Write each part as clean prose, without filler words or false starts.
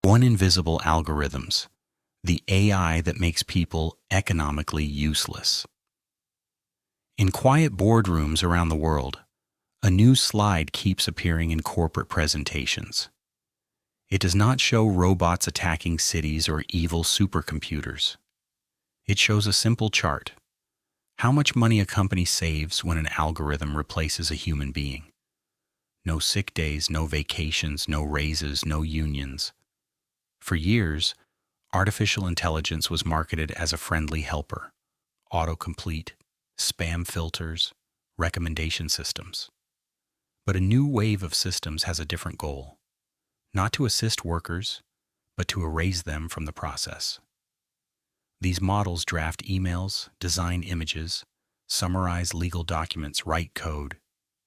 One invisible algorithms, the AI that makes people economically useless. In quiet boardrooms around the world, a new slide keeps appearing in corporate presentations. It does not show robots attacking cities or evil supercomputers. It shows a simple chart: how much money a company saves when an algorithm replaces a human being. No sick days, no vacations, no raises, no unions. For years, artificial intelligence was marketed as a friendly helper: autocomplete, spam filters, recommendation systems. But a new wave of systems has a different goal: not to assist workers, but to erase them from the process. These models draft emails, design images, summarize legal documents, write code,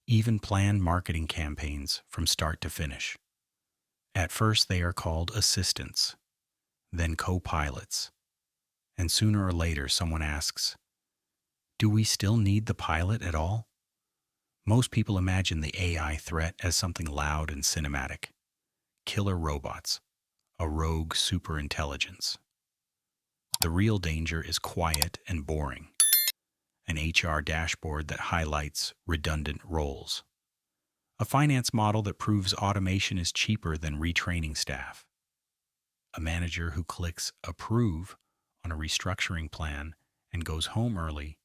even plan marketing campaigns from start to finish. At first, they are called assistants, then co-pilots, and sooner or later someone asks, do we still need the pilot at all? Most people imagine the AI threat as something loud and cinematic: killer robots, a rogue superintelligence. The real danger is quiet and boring: an HR dashboard that highlights redundant roles, a finance model that proves automation is cheaper than retraining staff, a manager who clicks approve on a restructuring plan and goes home early,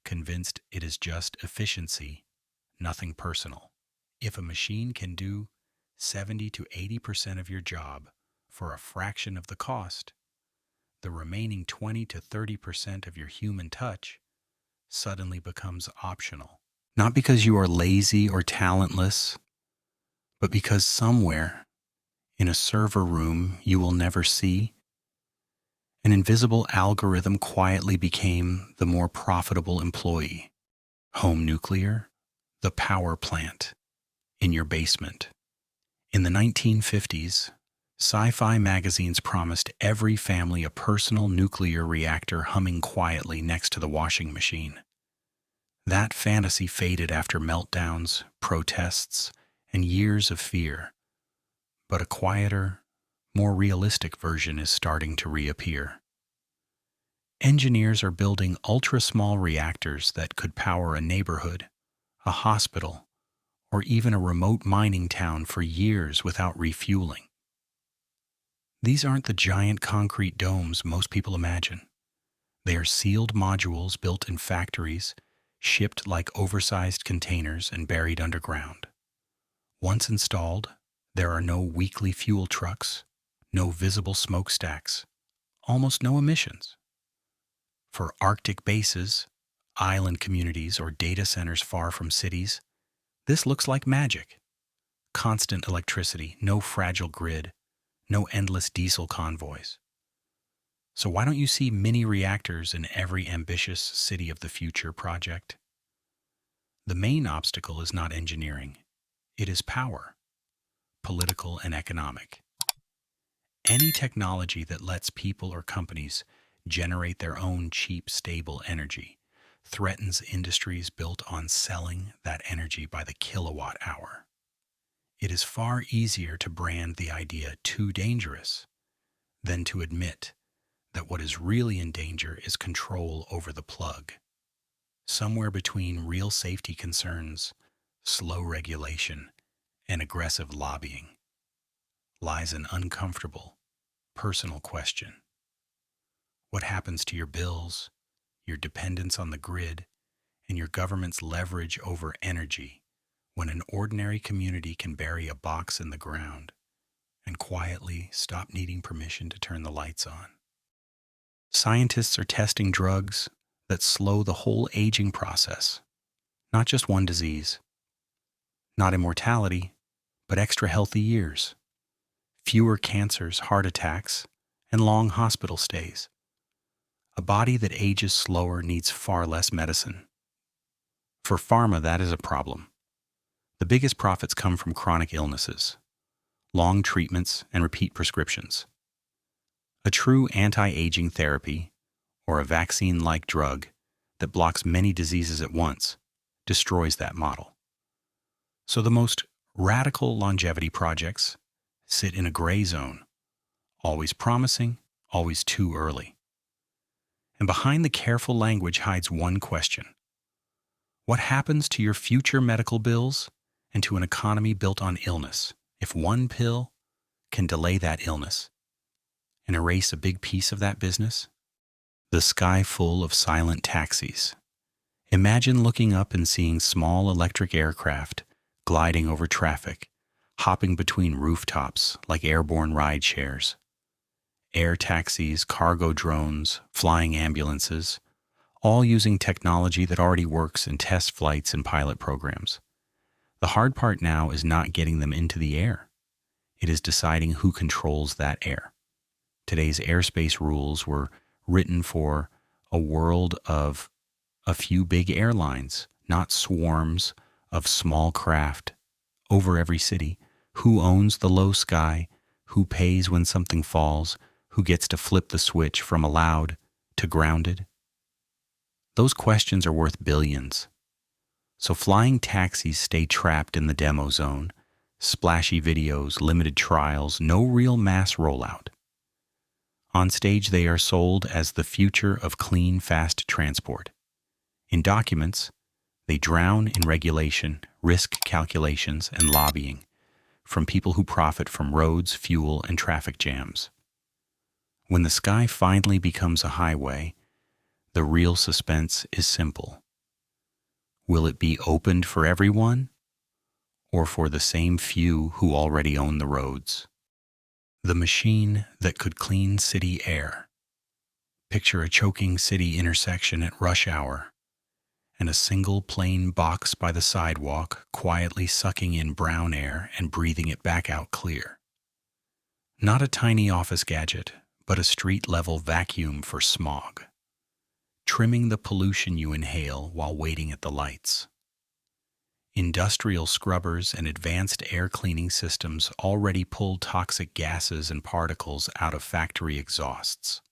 convinced it is just efficiency, nothing personal. If a machine can do 70 to 80% of your job for a fraction of the cost, the remaining 20 to 30% of your human touch suddenly becomes optional. Not because you are lazy or talentless, but because somewhere in a server room you will never see, an invisible algorithm quietly became the more profitable employee. Home nuclear, the power plant in your basement. In the 1950s, sci-fi magazines promised every family a personal nuclear reactor humming quietly next to the washing machine. That fantasy faded after meltdowns, protests, and years of fear. But a quieter, more realistic version is starting to reappear. Engineers are building ultra-small reactors that could power a neighborhood, a hospital, or even a remote mining town for years without refueling. These aren't the giant concrete domes most people imagine. They are sealed modules built in factories, shipped like oversized containers and buried underground. Once installed, there are no weekly fuel trucks, no visible smokestacks, almost no emissions. For Arctic bases, island communities, or data centers far from cities, this looks like magic. Constant electricity, no fragile grid, no endless diesel convoys. So why don't you see mini reactors in every ambitious City of the Future project? The main obstacle is not engineering. It is power, political and economic. Any technology that lets people or companies generate their own cheap, stable energy threatens industries built on selling that energy by the kilowatt hour. It is far easier to brand the idea too dangerous than to admit that what is really in danger is control over the plug. Somewhere between real safety concerns, slow regulation, and aggressive lobbying lies an uncomfortable, personal question. What happens to your bills, your dependence on the grid, and your government's leverage over energy when an ordinary community can bury a box in the ground and quietly stop needing permission to turn the lights on? Scientists are testing drugs that slow the whole aging process, not just one disease, not immortality, but extra healthy years, fewer cancers, heart attacks, and long hospital stays. A body that ages slower needs far less medicine. For pharma, that is a problem. The biggest profits come from chronic illnesses, long treatments, and repeat prescriptions. A true anti-aging therapy, or a vaccine-like drug that blocks many diseases at once, destroys that model. So the most radical longevity projects sit in a gray zone, always promising, always too early. And behind the careful language hides one question. What happens to your future medical bills and to an economy built on illness if one pill can delay that illness and erase a big piece of that business? The sky full of silent taxis. Imagine looking up and seeing small electric aircraft gliding over traffic, hopping between rooftops like airborne ride shares. Air taxis, cargo drones, flying ambulances, all using technology that already works in test flights and pilot programs. The hard part now is not getting them into the air. It is deciding who controls that air. Today's airspace rules were written for a world of a few big airlines, not swarms of small craft over every city. Who owns the low sky? Who pays when something falls? Who gets to flip the switch from allowed to grounded? Those questions are worth billions. So flying taxis stay trapped in the demo zone, splashy videos, limited trials, no real mass rollout. On stage they are sold as the future of clean, fast transport. In documents, they drown in regulation, risk calculations, and lobbying from people who profit from roads, fuel, and traffic jams. When the sky finally becomes a highway, the real suspense is simple. Will it be opened for everyone, or for the same few who already own the roads? The machine that could clean city air. Picture a choking city intersection at rush hour, and a single plain box by the sidewalk quietly sucking in brown air and breathing it back out clear. Not a tiny office gadget, but a street-level vacuum for smog, trimming the pollution you inhale while waiting at the lights. Industrial scrubbers and advanced air cleaning systems already pull toxic gases and particles out of factory exhausts.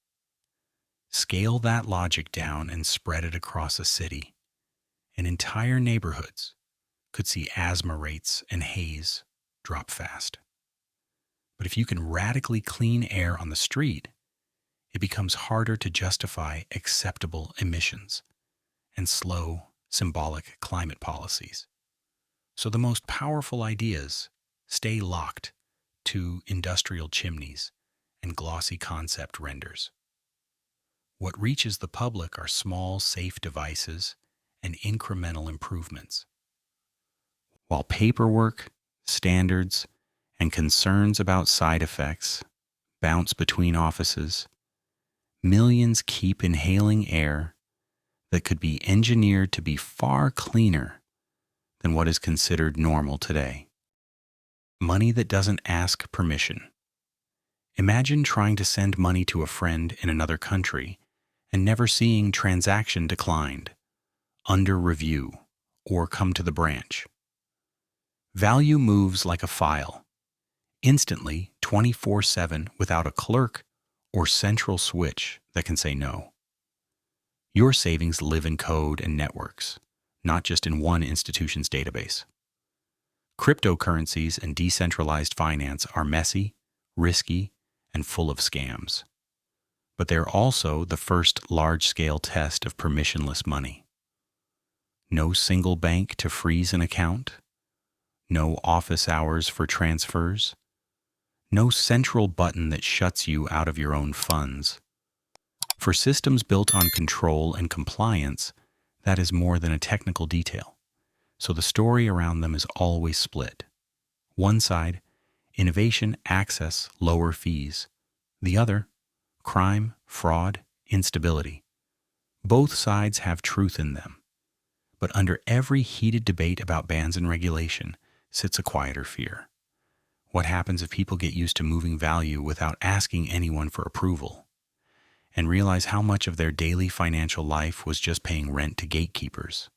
Scale that logic down and spread it across a city, and entire neighborhoods could see asthma rates and haze drop fast. But if you can radically clean air on the street, it becomes harder to justify acceptable emissions and slow, symbolic climate policies. So the most powerful ideas stay locked to industrial chimneys and glossy concept renders. What reaches the public are small, safe devices and incremental improvements. While paperwork, standards, and concerns about side effects bounce between offices, millions keep inhaling air that could be engineered to be far cleaner than what is considered normal today. Money that doesn't ask permission. Imagine trying to send money to a friend in another country and never seeing transaction declined, under review, or come to the branch. Value moves like a file, instantly 24/7 without a clerk or central switch that can say no. Your savings live in code and networks, not just in one institution's database. Cryptocurrencies and decentralized finance are messy, risky, and full of scams. But they're also the first large-scale test of permissionless money. No single bank to freeze an account, no office hours for transfers, no central button that shuts you out of your own funds. For systems built on control and compliance, that is more than a technical detail. So the story around them is always split. One side, innovation, access, lower fees. The other, crime, fraud, instability. Both sides have truth in them. But under every heated debate about bans and regulation sits a quieter fear. What happens if people get used to moving value without asking anyone for approval, and realize how much of their daily financial life was just paying rent to gatekeepers?